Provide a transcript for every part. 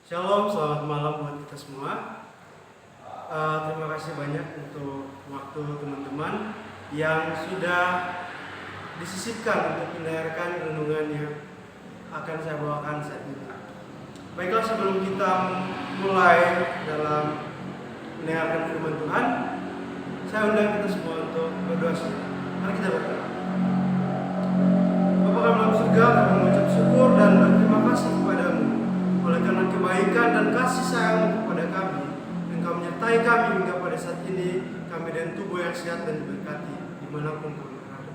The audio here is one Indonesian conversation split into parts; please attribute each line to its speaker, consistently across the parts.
Speaker 1: Shalom, selamat malam buat kita semua. Terima kasih banyak untuk waktu teman-teman yang sudah disisipkan untuk mendengarkan renungan yang akan saya bawakan saat ini. Baiklah, sebelum kita mulai dalam mendengarkan firman Tuhan, saya undang kita semua untuk berdoa. Mari kita berdoa. Bapa kami dalam surga, kami mengucap syukur dan berterima kasih kepadamu oleh karena kebaikan dan kasih sayang kepada kami. Engkau menyertai kami hingga pada saat ini, kami dengan tubuh yang sehat dan diberkati dimanapun kami berada.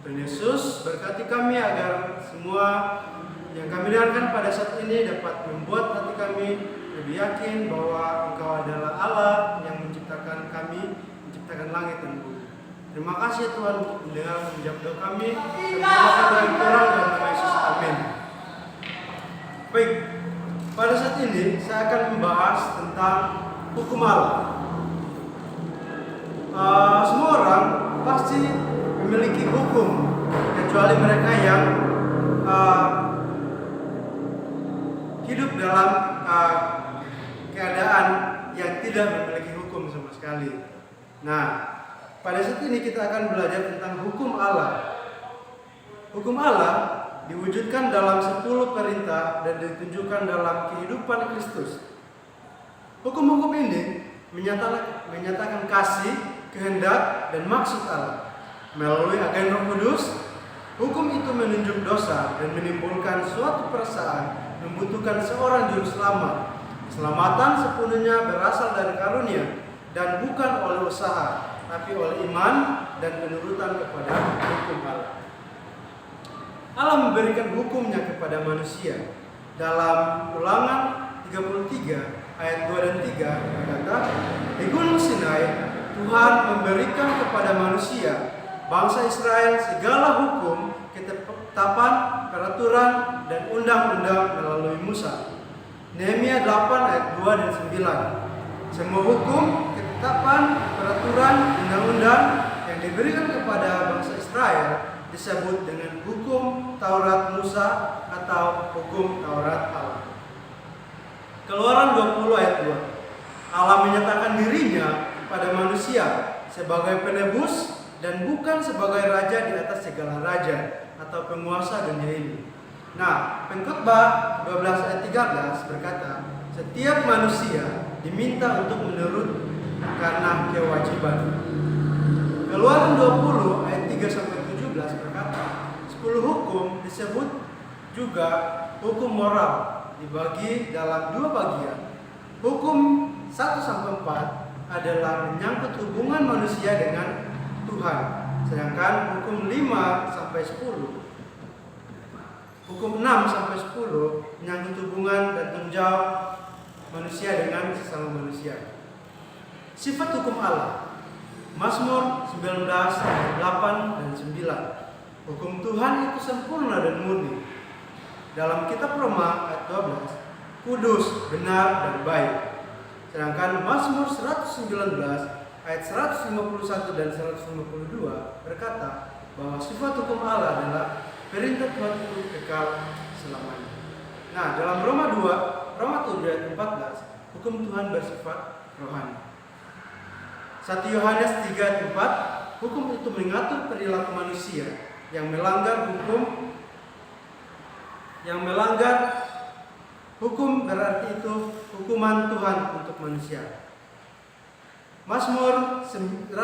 Speaker 1: Tuhan Yesus, berkati kami agar semua yang kami dengarkan pada saat ini dapat membuat hati kami lebih yakin bahwa Engkau adalah Allah yang menciptakan kami, menciptakan langit dan bumi. Terima kasih Tuhan untuk mendengar dan menjawab doa kami. Terima kasih Tuhan dan Tuhan Yesus. Amin. Baik, pada saat ini saya akan membahas tentang hukum Allah. Semua orang pasti memiliki hukum, kecuali mereka yang hidup dalam keadaan yang tidak memiliki hukum sama sekali. Nah, pada saat ini kita akan belajar tentang hukum Allah. Hukum Allah diwujudkan dalam 10 perintah dan ditunjukkan dalam kehidupan Kristus. Hukum-hukum ini menyatakan kasih, kehendak, dan maksud Allah. Melalui agen Roh Kudus, hukum itu menunjuk dosa dan menimbulkan suatu perasaan membutuhkan seorang juru selamat. Keselamatan sepenuhnya berasal dari karunia dan bukan oleh usaha, tapi oleh iman dan penurutan kepada hukum Allah. Allah memberikan hukumnya kepada manusia. Dalam Ulangan 33 ayat 2 dan 3 berkata, di Gunung Sinai Tuhan memberikan kepada manusia, bangsa Israel, segala hukum, ketetapan, peraturan, dan undang-undang melalui Musa. Nehemia 8 ayat 2 dan 9. Semua hukum, ketetapan, peraturan, undang-undang yang diberikan kepada bangsa Israel disebut dengan hukum Taurat Musa atau hukum Taurat Allah. Keluaran 20 ayat 2. Allah menyatakan dirinya kepada manusia sebagai penebus dan bukan sebagai raja di atas segala raja atau penguasa dunia ini. Nah, Pengkhotbah 12 ayat 13 berkata, setiap manusia diminta untuk menurut karena kewajiban. Keluaran 20 ayat 3 sampai 17 berkata, 10 hukum disebut juga hukum moral, dibagi dalam 2 bagian. Hukum 1 sampai 4 adalah menyangkut hubungan manusia dengan Tuhan, sedangkan hukum 5 sampai 10, hukum 6 sampai 10 menyangkut hubungan dan tanggung jawab manusia dengan sesama manusia. Sifat hukum Allah. Mazmur 19 ayat 8 dan 9. Hukum Tuhan itu sempurna dan murni. Dalam kitab Roma ayat 12, kudus, benar, dan baik. Sedangkan Mazmur 119 ayat 151 dan 152 berkata bahwa sifat hukum Allah adalah perintah Tuhan itu kekal selamanya. Nah, dalam Roma 7 ayat 14, hukum Tuhan bersifat rohani. 1 Yohanes 3 ayat 4, hukum itu mengatur perilaku manusia yang melanggar hukum berarti itu hukuman Tuhan untuk manusia. Mazmur 119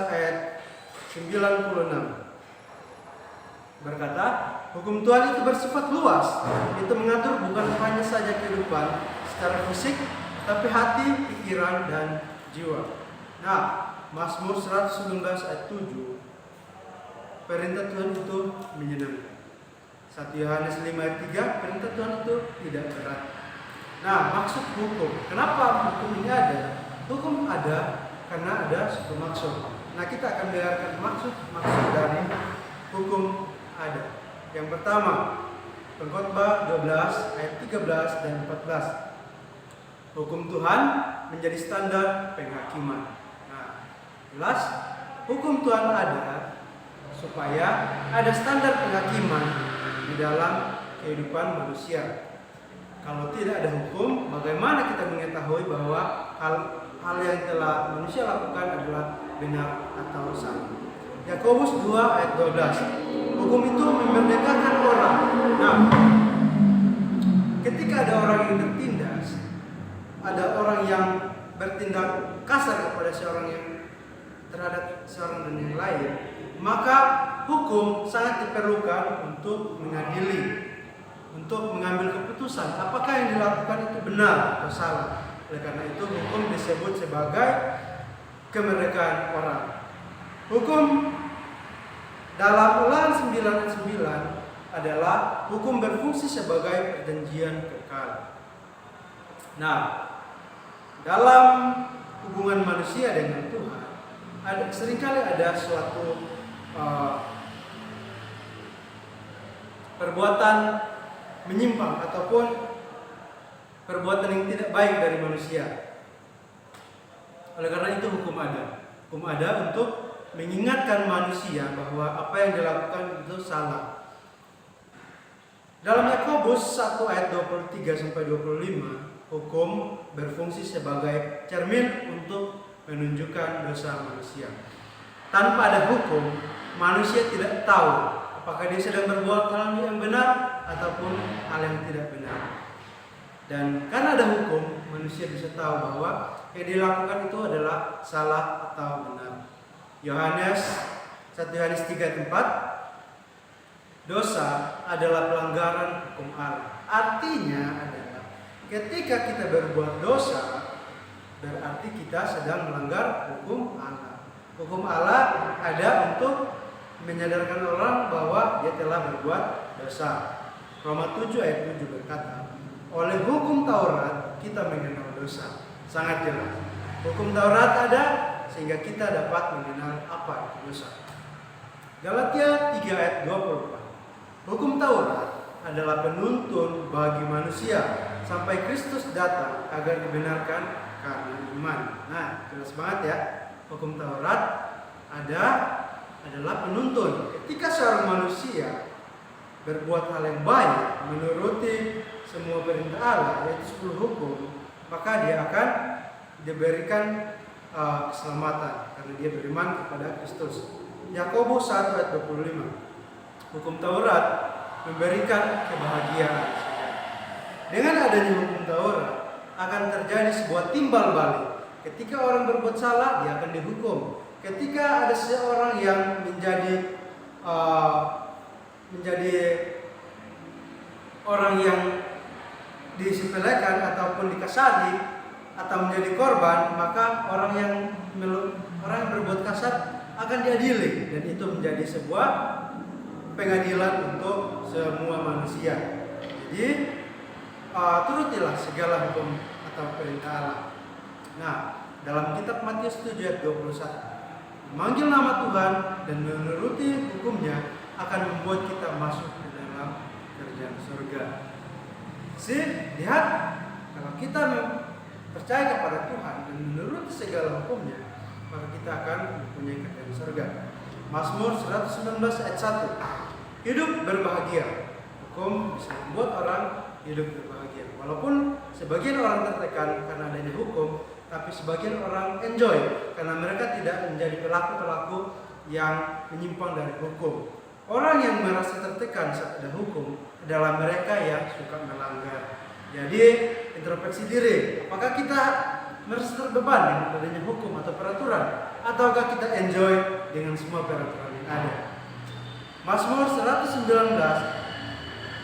Speaker 1: ayat 96 berkata, hukum Tuhan itu bersifat luas. Itu mengatur bukan hanya saja kehidupan secara fisik, tapi hati, pikiran, dan jiwa. Nah, Mazmur 119 ayat 7, perintah Tuhan itu menyenangkan. 1 Yohanes 5 ayat 3, perintah Tuhan itu tidak berat. Nah, maksud hukum. Kenapa hukum ini ada? Hukum ada karena ada suatu maksud. Nah, kita akan dengarkan maksud dari hukum ada. Yang pertama, Pengkhotbah 12 ayat 13 dan 14. Hukum Tuhan menjadi standar penghakiman. Nah, jelas hukum Tuhan ada supaya ada standar penghakiman di dalam kehidupan manusia. Kalau tidak ada hukum, bagaimana kita mengetahui bahwa hal yang telah manusia lakukan adalah benar atau salah? Yakobus 2 ayat 12. Hukum itu memerdekakan orang. Nah, ketika ada orang yang tertindas, ada orang yang bertindak kasar kepada terhadap seorang dan yang lain, maka hukum sangat diperlukan untuk mengadili, untuk mengambil keputusan apakah yang dilakukan itu benar atau salah. Oleh karena itu hukum disebut sebagai kemerdekaan orang. Hukum dalam Ulangan 9 ayat 9 adalah hukum berfungsi sebagai perjanjian kekal. Nah, dalam hubungan manusia dengan Tuhan, seringkali ada suatu perbuatan menyimpang ataupun perbuatan yang tidak baik dari manusia. Oleh karena itu hukum ada. Hukum ada untuk mengingatkan manusia bahwa apa yang dilakukan itu salah. Dalam Yakobus 1 ayat 23 sampai 25, hukum berfungsi sebagai cermin untuk menunjukkan dosa manusia. Tanpa ada hukum, manusia tidak tahu apakah dia sedang berbuat hal yang benar ataupun hal yang tidak benar. Dan karena ada hukum, manusia bisa tahu bahwa yang dilakukan itu adalah salah atau benar. 1 Yohanes 3:4, dosa adalah pelanggaran hukum Allah. Artinya adalah ketika kita berbuat dosa, berarti kita sedang melanggar hukum Allah. Hukum Allah ada untuk menyadarkan orang bahwa dia telah berbuat dosa. Roma 7 ayat 7 berkata, oleh hukum Taurat kita mengenal dosa. Sangat jelas. Hukum Taurat ada sehingga kita dapat mengenal apa itu dosa. Galatia 3 ayat 24. Hukum Taurat adalah penuntun bagi manusia sampai Kristus datang agar dibenarkan karena iman. Nah, jelas banget ya. Hukum Taurat adalah penuntun. Ketika seorang manusia berbuat hal yang baik, menuruti semua perintah Allah, yaitu 10 hukum, maka dia akan diberikan keselamatan karena dia beriman kepada Kristus. Yakobus 1 ayat 25. Hukum Taurat memberikan kebahagiaan. Dengan adanya hukum Taurat akan terjadi sebuah timbal balik. Ketika orang berbuat salah, dia akan dihukum. Ketika ada seorang yang menjadi orang yang disepelekan ataupun dikasari atau menjadi korban, maka orang yang berbuat kasar akan diadili, dan itu menjadi sebuah pengadilan untuk semua manusia. Jadi turutilah segala hukum atau perintah Allah. Nah, dalam kitab Matius 7 ayat 21, memanggil nama Tuhan dan menuruti hukumnya akan membuat kita masuk ke dalam kerajaan surga. Lihat, kalau kita percaya kepada Tuhan dan menuruti segala hukumnya, maka kita akan mempunyai kerajaan surga. Mazmur 119 ayat 1. Hidup berbahagia. Hukum bisa membuat orang hidup berbahagia. Walaupun sebagian orang tertekan karena adanya hukum, tapi sebagian orang enjoy karena mereka tidak menjadi pelaku-pelaku yang menyimpang dari hukum. Orang yang merasa tertekan saat ada hukum adalah mereka yang suka melanggar. Jadi introspeksi diri, apakah kita merasa terbeban dengan adanya hukum atau peraturan, ataukah kita enjoy dengan semua peraturan yang ada? Mazmur 119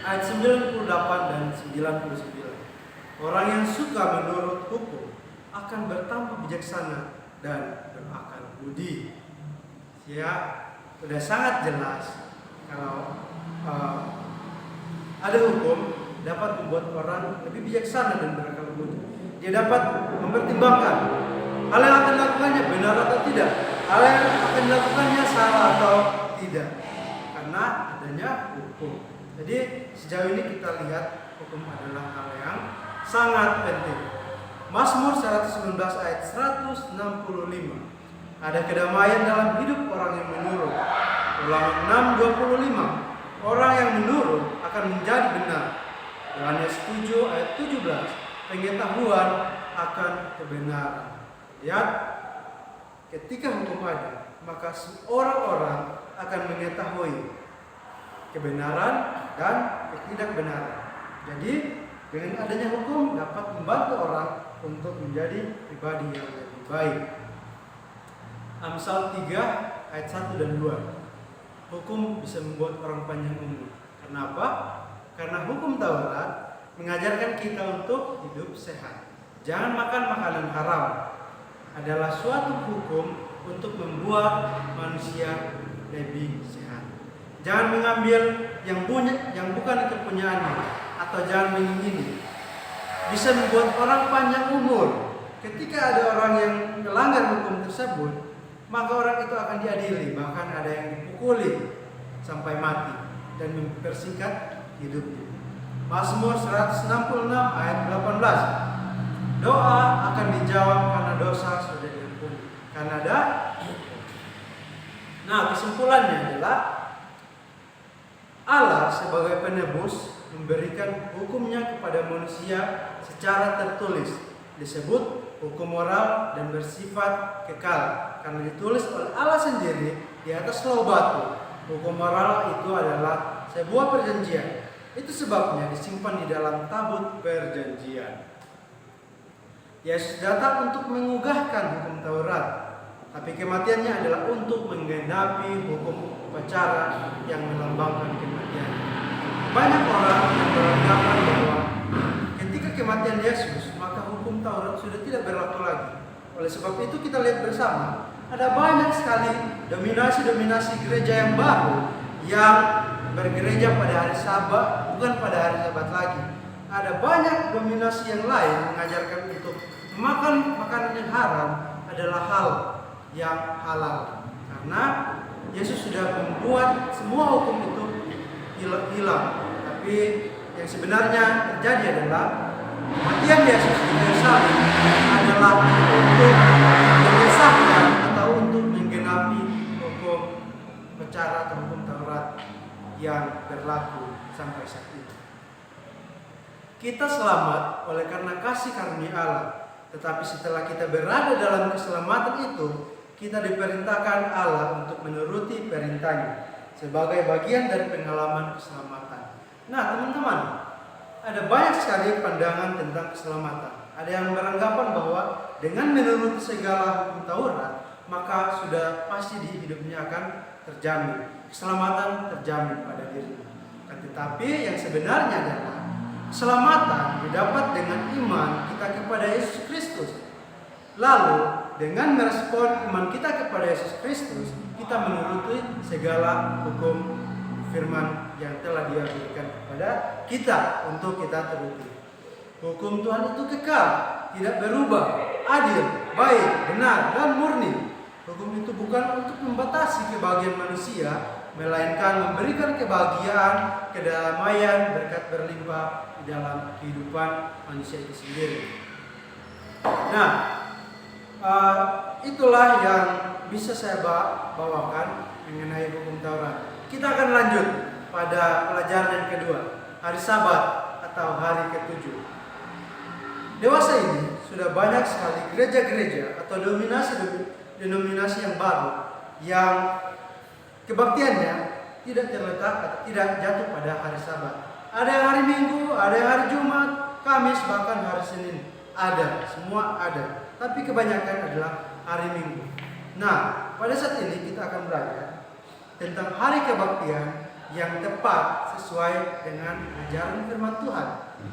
Speaker 1: ayat 98 dan 99. Orang yang suka menurut hukum akan bertambah bijaksana dan berakal budi. Ya, sudah sangat jelas kalau ada hukum dapat membuat orang lebih bijaksana dan berakal budi. Dia dapat mempertimbangkan hal yang akan dilakukannya benar atau tidak, hal yang akan dilakukannya salah atau tidak, karena adanya hukum. Jadi sejauh ini kita lihat hukum adalah hal yang sangat penting. Mazmur 119 ayat 165. Ada kedamaian dalam hidup orang yang menurut. Ulangan 6:25. Orang yang menurut akan menjadi benar. Yohanes 7 ayat 17, pengetahuan akan kebenaran. Lihat, ketika hukum ada, maka orang-orang akan mengetahui kebenaran dan ketidakbenaran. Jadi dengan adanya hukum dapat membantu orang untuk menjadi pribadi yang lebih baik. Amsal 3 ayat 1 dan 2. Hukum bisa membuat orang panjang umur. Kenapa? Karena hukum Taurat mengajarkan kita untuk hidup sehat. Jangan makan makanan haram. Adalah suatu hukum untuk membuat manusia lebih sehat. Jangan mengambil yang bukan kepunyaannya, atau jangan mengingini. Bisa membuat orang panjang umur. Ketika ada orang yang melanggar hukum tersebut, maka orang itu akan diadili, bahkan ada yang dipukuli sampai mati dan mempersingkat hidupnya. Mazmur 166 ayat 18. Doa akan dijawab karena dosa sudah diampuni. Karena ada. Nah, kesimpulannya adalah Allah sebagai penebus memberikan hukumnya kepada manusia secara tertulis. Disebut hukum moral dan bersifat kekal karena ditulis oleh Allah sendiri di atas loh batu. Hukum moral itu adalah sebuah perjanjian. Itu sebabnya disimpan di dalam tabut perjanjian. Yesus datang untuk mengugahkan hukum Taurat, tapi kematiannya adalah untuk menggenapi hukum upacara yang melambangkan kematian. Banyak orang yang beranggapan bahwa ketika kematian Yesus, maka hukum Taurat sudah tidak berlaku lagi. Oleh sebab itu kita lihat bersama, ada banyak sekali dominasi-dominasi gereja yang baru yang bergereja pada hari Sabat, bukan pada hari Sabat lagi. Ada banyak dominasi yang lain mengajarkan untuk makan makanan yang haram adalah hal yang halal. Karena Yesus sudah membuat semua hukum itu hilang. Tapi yang sebenarnya terjadi adalah kematian Yesus di kayu salib adalah untuk mengesahkan atau untuk menggenapi hukum upacara atau hukum Taurat yang berlaku sampai saat ini. Kita selamat oleh karena kasih karunia Allah. Tetapi setelah kita berada dalam keselamatan itu, kita diperintahkan Allah untuk menuruti perintahnya sebagai bagian dari pengalaman keselamatan. Nah, teman-teman, ada banyak sekali pandangan tentang keselamatan. Ada yang beranggapan bahwa dengan menuruti segala hukum Taurat, maka sudah pasti di hidupnya akan terjamin. Keselamatan terjamin pada dirinya. Tetapi yang sebenarnya adalah keselamatan didapat dengan iman kita kepada Yesus Kristus. Lalu dengan merespon iman kita kepada Yesus Kristus, kita menuruti segala hukum firman yang telah Dia berikan kepada kita untuk kita turuti. Hukum Tuhan itu kekal, tidak berubah, adil, baik, benar, dan murni. Hukum itu bukan untuk membatasi kebahagiaan manusia, melainkan memberikan kebahagiaan, kedamaian, berkat berlimpah di dalam kehidupan manusia itu sendiri. Nah, itulah yang bisa saya bawakan mengenai hukum Taurat. Kita akan lanjut pada pelajaran yang kedua, hari Sabat atau hari ke-7. Dewasa ini sudah banyak sekali gereja-gereja atau denominasi yang baru yang kebaktiannya tidak terletak atau tidak jatuh pada hari Sabat. Ada yang hari Minggu, ada yang hari Jumat, Kamis, bahkan hari Senin. Ada, semua ada. Tapi kebanyakan adalah hari Minggu. Nah, pada saat ini kita akan belajar tentang hari kebaktian yang tepat sesuai dengan ajaran firman Tuhan,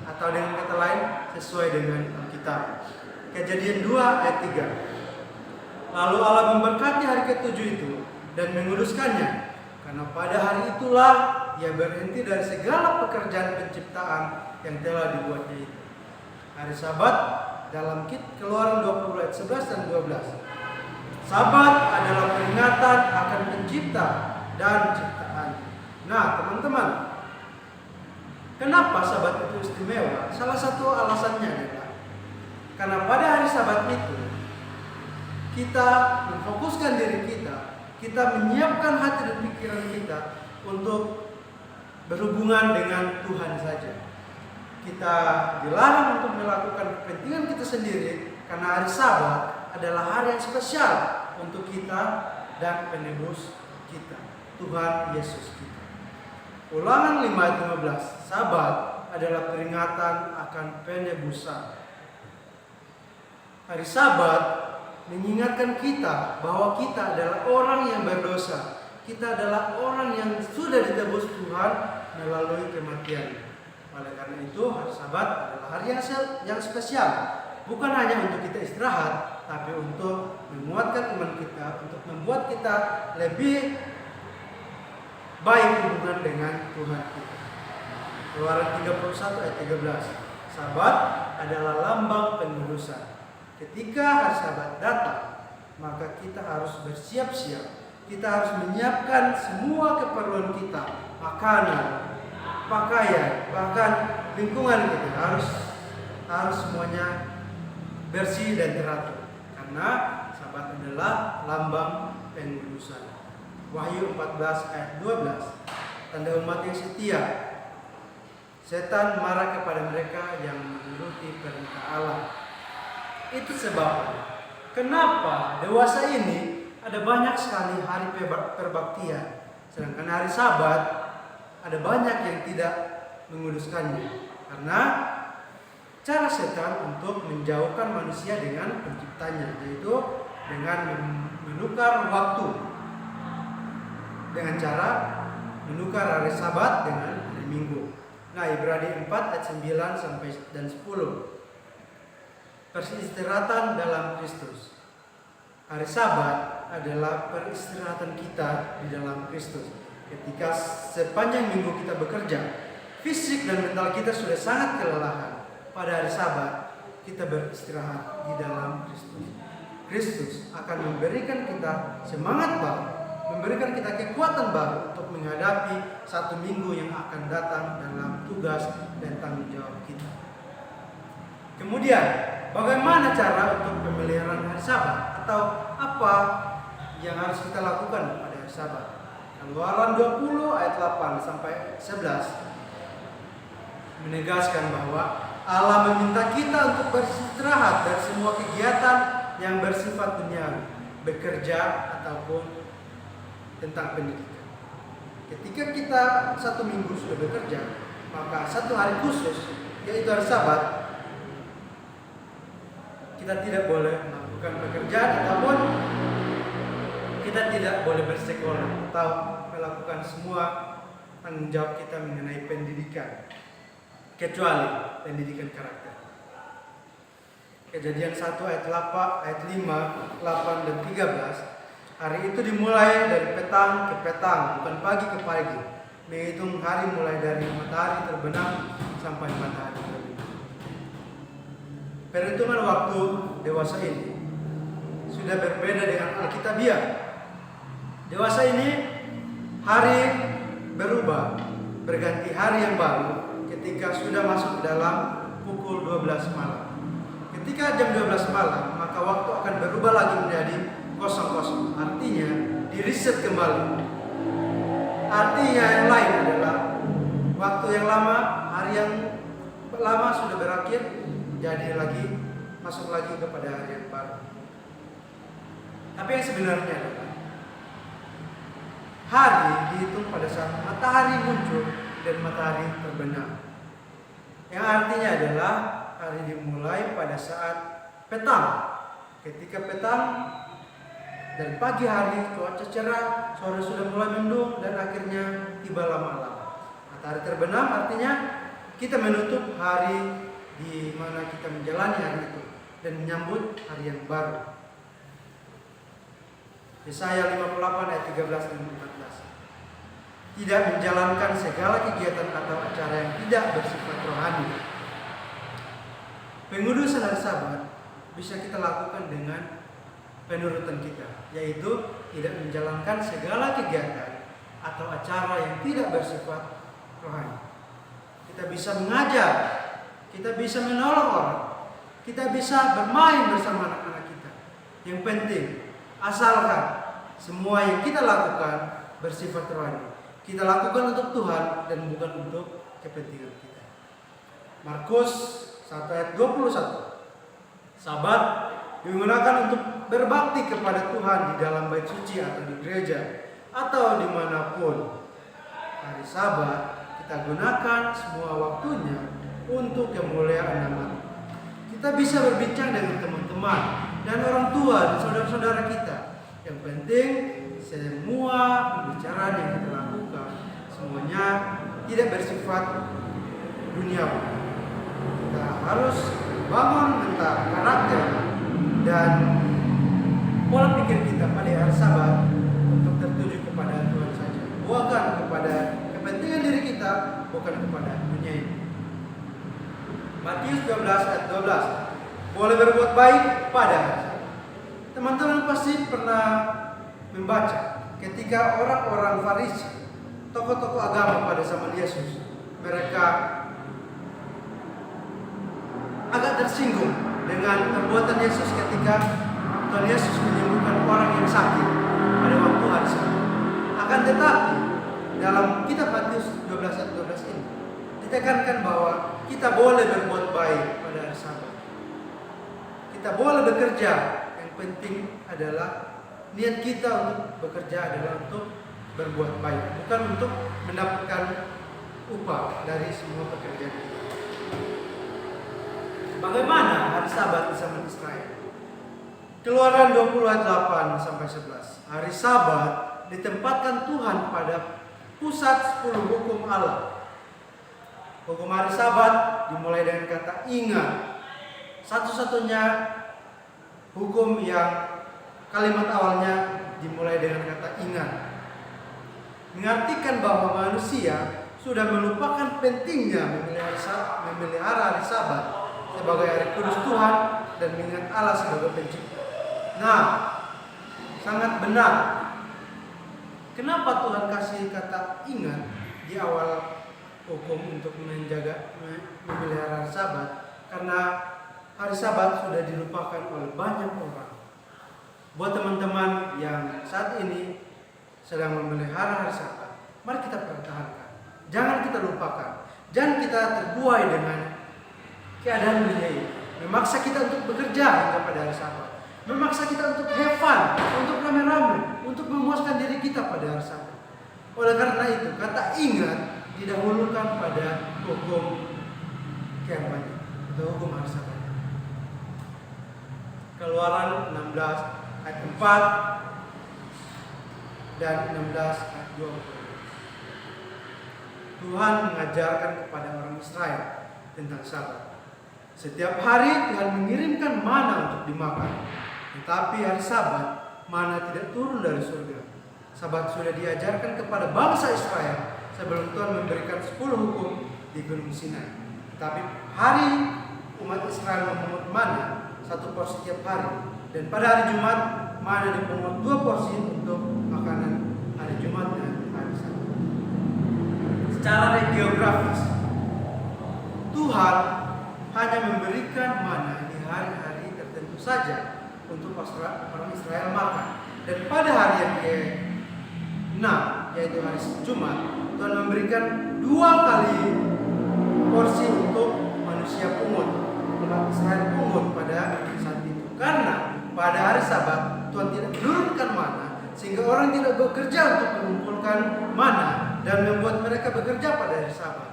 Speaker 1: atau dengan kata lain sesuai dengan Alkitab. Kejadian 2 ayat 3. Lalu Allah memberkati hari ke-7 itu dan menguduskannya, karena pada hari itulah Ia berhenti dari segala pekerjaan penciptaan yang telah dibuatnya itu. Hari Sabat dalam Keluaran 20 ayat 11 dan 12. Sabat adalah peringatan akan pencipta dan ciptaan. Nah, teman-teman, kenapa Sabat itu istimewa? Salah satu alasannya adalah karena pada hari Sabat itu kita memfokuskan diri kita menyiapkan hati dan pikiran kita untuk berhubungan dengan Tuhan saja. kita dilarang untuk melakukan kepentingan kita sendiri, karena hari Sabat adalah hari yang spesial untuk kita dan penebus kita, Tuhan Yesus kita. Ulangan 5 ayat 15, Sabat adalah peringatan akan penebusan. Hari Sabat mengingatkan kita bahwa kita adalah orang yang berdosa. Kita adalah orang yang sudah ditebus Tuhan melalui kematian. Oleh karena itu, hari Sabat adalah hari yang spesial. Bukan hanya untuk kita istirahat, tapi untuk menguatkan iman kita, untuk membuat kita lebih baik hubungan dengan Tuhan kita. Keluaran 31 ayat 13. Sabat adalah lambang penebusan. Ketika hari Sabat datang, maka kita harus bersiap-siap. Kita harus menyiapkan semua keperluan kita, makanan, pakaian, bahkan lingkungan kita harus semuanya bersih dan teratur. Karena Sabat adalah lambang pengudusan. Wahyu 14 ayat 12. Tanda umat yang setia. Setan marah kepada mereka yang menuruti perintah Allah. Itu sebabnya kenapa dewasa ini ada banyak sekali hari perbaktian, sedangkan hari Sabat ada banyak yang tidak menguduskannya. Karena cara setan untuk menjauhkan manusia dengan penciptanya, yaitu dengan menukar waktu, dengan cara menukar hari Sabat dengan hari Minggu. Nah, Ibrani 4 ayat 9 sampai dan 10. Peristirahatan dalam Kristus. Hari Sabat adalah peristirahatan kita di dalam Kristus. Ketika sepanjang minggu kita bekerja, fisik dan mental kita sudah sangat kelelahan. Pada hari Sabat, kita beristirahat di dalam Kristus. Kristus akan memberikan kita semangat baru, memberikan kita kekuatan baru untuk menghadapi satu minggu yang akan datang dalam tugas dan tanggung jawab kita. Kemudian, bagaimana cara untuk pemeliharaan hari Sabat? Atau apa yang harus kita lakukan pada hari Sabat? Keluaran 20 ayat 8 sampai 11 menegaskan bahwa Allah meminta kita untuk beristirahat dari semua kegiatan yang bersifat duniawi, bekerja ataupun tentang pendidikan. Ketika kita satu minggu sudah bekerja, maka satu hari khusus, yaitu hari Sabat, kita tidak boleh melakukan pekerjaan ataupun kita tidak boleh bersekolah atau melakukan semua tanggung jawab kita mengenai pendidikan, kecuali pendidikan karakter. Kejadian 1 ayat 8, ayat 5, 8 dan 13. Hari itu dimulai dari petang ke petang, bukan pagi ke pagi. Menghitung hari mulai dari matahari terbenam sampai matahari terbit. Perhitungan waktu dewasa ini sudah berbeda dengan Alkitabiah. Dewasa ini hari berubah, berganti hari yang baru ketika sudah masuk dalam pukul 12 malam. Ketika jam 12 malam, maka waktu akan berubah lagi menjadi kosong-kosong. Artinya di-reset kembali. Artinya yang lain adalah waktu yang lama, hari yang lama sudah berakhir, jadi lagi masuk lagi kepada hari yang baru. Tapi yang sebenarnya adalah hari dihitung pada saat matahari muncul dan matahari terbenam. Yang artinya adalah hari dimulai pada saat petang. Ketika petang dan pagi hari cuaca cerah, sore sudah mulai mendung dan akhirnya tibalah malam. Matahari terbenam artinya kita menutup hari di mana kita menjalani hari itu dan menyambut hari yang baru. Yesaya 58 ayat 13 dan 14. Tidak menjalankan segala kegiatan atau acara yang tidak bersifat rohani. Pengudusan hari Sabat bisa kita lakukan dengan penurutan kita, yaitu tidak menjalankan segala kegiatan atau acara yang tidak bersifat rohani. Kita bisa mengajar, kita bisa menolong orang, kita bisa bermain bersama anak-anak kita. Yang penting, asalkan semua yang kita lakukan bersifat rohani. Kita lakukan untuk Tuhan dan bukan untuk kepentingan kita. Markus 1 ayat 21. Sabat digunakan untuk berbakti kepada Tuhan di dalam bait suci atau di gereja atau dimanapun. Hari Sabat kita gunakan semua waktunya untuk kemuliaan nama Tuhan. Kita bisa berbincang dengan teman-teman dan orang tua dan saudara-saudara kita. Yang penting semua pembicaraan yang kita lakukan semuanya tidak bersifat duniawi. Kita harus bangun mental karakter dan pola pikir kita pada hari Sabat untuk tertuju kepada Tuhan saja, bukan kepada kepentingan diri kita, bukan kepada dunia ini. Matius 12 ayat 12. Boleh berbuat baik pada hari Sabat. Teman-teman pasti pernah membaca ketika orang-orang Farisi, tokoh-tokoh agama pada zaman Yesus, mereka agak tersinggung dengan perbuatan Yesus ketika Tuhan Yesus menyembuhkan orang yang sakit pada waktu hari Sabat. Akan tetapi dalam kitab Matius 12 ayat 12 ini ditekankan bahwa kita boleh berbuat baik pada hari Sabat. Kita boleh bekerja, yang penting adalah niat kita untuk bekerja adalah untuk berbuat baik, bukan untuk mendapatkan upah dari semua pekerjaan kita. Bagaimana hari Sabat di zaman Israel? Keluaran 20 ayat 8 sampai 11. Hari Sabat ditempatkan Tuhan pada pusat 10 hukum Allah. Hukum hari Sabat dimulai dengan kata ingat. Satu-satunya hukum yang kalimat awalnya dimulai dengan kata ingat. Mengartikan bahwa manusia sudah melupakan pentingnya memelihara hari Sabat sebagai hari kudus Tuhan dan mengingat Allah sebagai pencipta. Nah, sangat benar. Kenapa Tuhan kasih kata ingat di awal hukum untuk memelihara hari Sabat? Karena hari Sabat sudah dilupakan oleh banyak orang. Buat teman-teman yang saat ini sedang memelihara hari Sabat, mari kita pertahankan. Jangan kita lupakan. Jangan kita terbuai dengan keadaan dunia ini. Memaksa kita untuk bekerja hingga pada hari Sabat. Memaksa kita untuk have fun, untuk rame-rame, untuk memuaskan diri kita pada hari Sabat. Oleh karena itu, kata ingat didahulukan pada hukum keamanan atau hukum hari Sabat. Keluaran 16 ayat 4 dan 16 ayat 20. Tuhan mengajarkan kepada orang Israel tentang Sabat. Setiap hari Tuhan mengirimkan mana untuk dimakan. Tetapi hari Sabat mana tidak turun dari surga. Sabat sudah diajarkan kepada bangsa Israel sebelum Tuhan memberikan 10 hukum di Gunung Sinai. Tetapi hari umat Israel memungut mana 1 porsi tiap hari. Dan pada hari Jumat mana dipungut 2 porsi untuk makanan hari Jumat dan hari Sabat. Secara geografis, Tuhan hanya memberikan mana di hari-hari tertentu saja untuk orang Israel makan. Dan pada hari yang ke-6, yaitu hari Jumat, Tuhan memberikan 2 kali porsi untuk manusia pungut, umat Israel pungut pada saat itu. Karena pada hari Sabat Tuhan tidak menurunkan mana, sehingga orang tidak bekerja untuk mengumpulkan mana dan membuat mereka bekerja pada hari Sabat.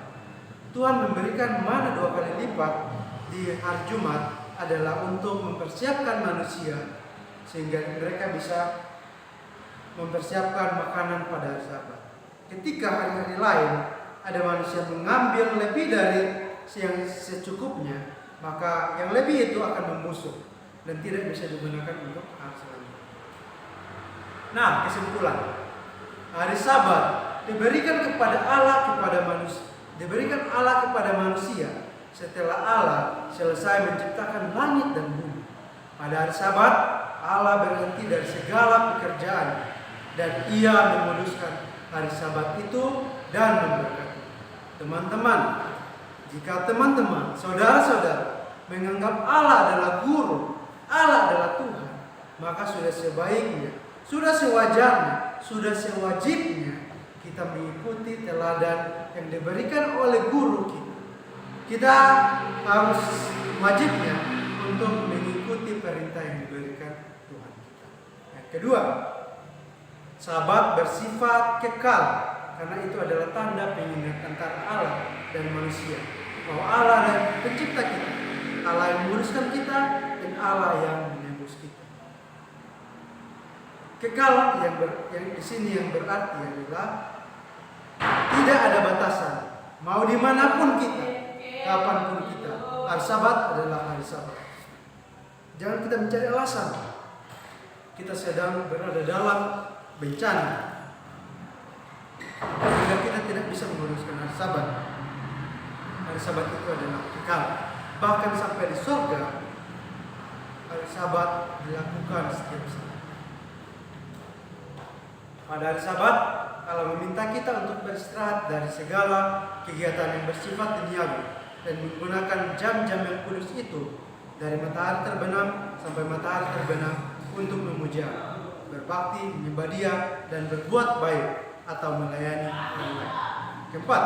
Speaker 1: Tuhan memberikan mana 2 kali lipat di hari Jumat adalah untuk mempersiapkan manusia sehingga mereka bisa mempersiapkan makanan pada hari Sabat. Ketika hari-hari lain ada manusia mengambil lebih dari yang secukupnya, maka yang lebih itu akan membusuk dan tidak bisa digunakan untuk hari selanjutnya. Nah, kesimpulan, hari Sabat diberikan kepada Allah kepada manusia setelah Allah selesai menciptakan langit dan bumi. Pada hari Sabat Allah berhenti dari segala pekerjaan dan Ia menguduskan hari Sabat itu dan memberkati. Teman-teman, jika teman-teman, saudara-saudara menganggap Allah adalah guru, Allah adalah Tuhan, maka sudah sebaiknya, sudah sewajarnya, sudah sewajibnya kita mengikuti teladan yang diberikan oleh guru kita. Kita harus wajibnya untuk mengikuti perintah yang diberikan Tuhan kita. Yang kedua, Sabat bersifat kekal, karena itu adalah tanda pengingat antara Allah dan manusia, bahwa Allah dan pencipta kita, Allah yang menguruskan kita, dan Allah yang menebus kita. Kekal yang di sini yang berarti adalah tidak ada batasan, mau dimanapun kita, kapanpun kita, hari Sabat adalah hari Sabat. Jangan kita mencari alasan kita sedang berada dalam bencana sehingga kita tidak bisa menguruskan hari Sabat. Hari Sabat itu adalah kekal. Bahkan sampai di surga, hari Sabat dilakukan setiap saat. Pada hari Sabat, Allah meminta kita untuk beristirahat dari segala kegiatan yang bersifat duniawi dan menggunakan jam-jam yang kudus itu dari matahari terbenam sampai matahari terbenam untuk memuja, berbakti, menyembah Dia, dan berbuat baik atau melayani orang lain. Keempat,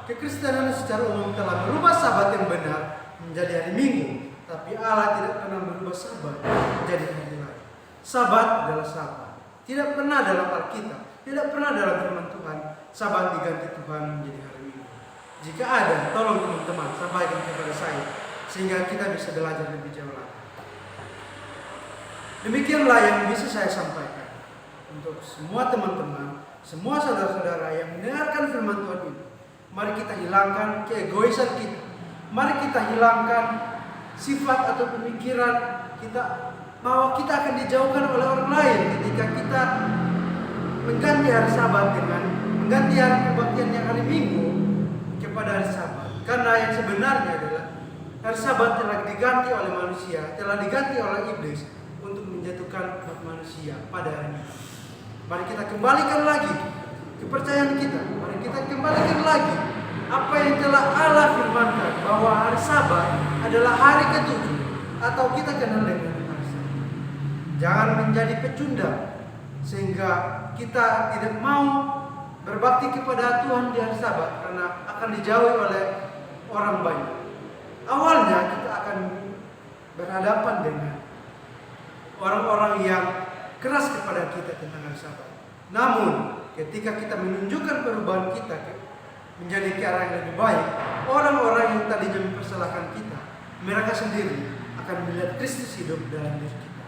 Speaker 1: kekristenan secara umum telah merubah Sabat yang benar menjadi hari Minggu, tapi Allah tidak pernah merubah Sabat menjadi hari lain. Sabat adalah Sabat. Tidak pernah dalam Alkitab, tidak pernah dalam firman Tuhan, Sabat diganti Tuhan menjadi hari Minggu. Jika ada, tolong teman-teman sampaikan kepada saya, sehingga kita bisa belajar lebih jauh lagi. Demikianlah yang bisa saya sampaikan untuk semua teman-teman, semua saudara-saudara yang mendengarkan firman Tuhan ini. Mari kita hilangkan keegoisan kita. Mari kita hilangkan sifat atau pemikiran kita bahwa kita akan dijauhkan oleh orang lain ketika kita mengganti hari Sabat dengan mengganti hari kebaktian yang hari Minggu kepada hari Sabat. Karena yang sebenarnya adalah hari Sabat telah diganti oleh manusia, telah diganti oleh iblis untuk menjatuhkan manusia pada hari Minggu. Mari kita kembalikan lagi kepercayaan kita. Mari kita kembalikan lagi apa yang telah Allah firmankan, bahwa hari Sabat adalah hari ketujuh atau kita kenal dengan hari Sabat. Jangan menjadi pecundang sehingga kita tidak mau berbakti kepada Tuhan di hari Sabat karena akan dijauhi oleh orang banyak. Awalnya kita akan berhadapan dengan orang-orang yang keras kepada kita tentang hari Sabat. Namun ketika kita menunjukkan perubahan kita menjadi ke arah yang lebih baik, orang-orang yang tadinya mempersalahkan kita, mereka sendiri akan melihat Kristus hidup dalam diri kita.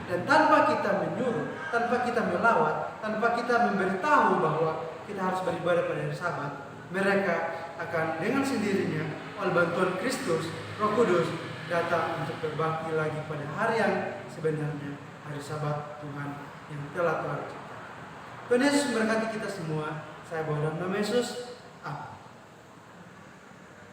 Speaker 1: Dan tanpa kita menyuruh, tanpa kita melawat, tanpa kita memberitahu bahwa kita harus beribadah pada hari Sabat, mereka akan dengan sendirinya oleh bantuan Kristus, Roh Kudus, datang untuk berbakti lagi pada hari yang sebenarnya, hari Sabat Tuhan yang telah Tuhan ciptakan. Tuhan Yesus memberkati kita semua. Saya bawa dalam nama Yesus. Amin.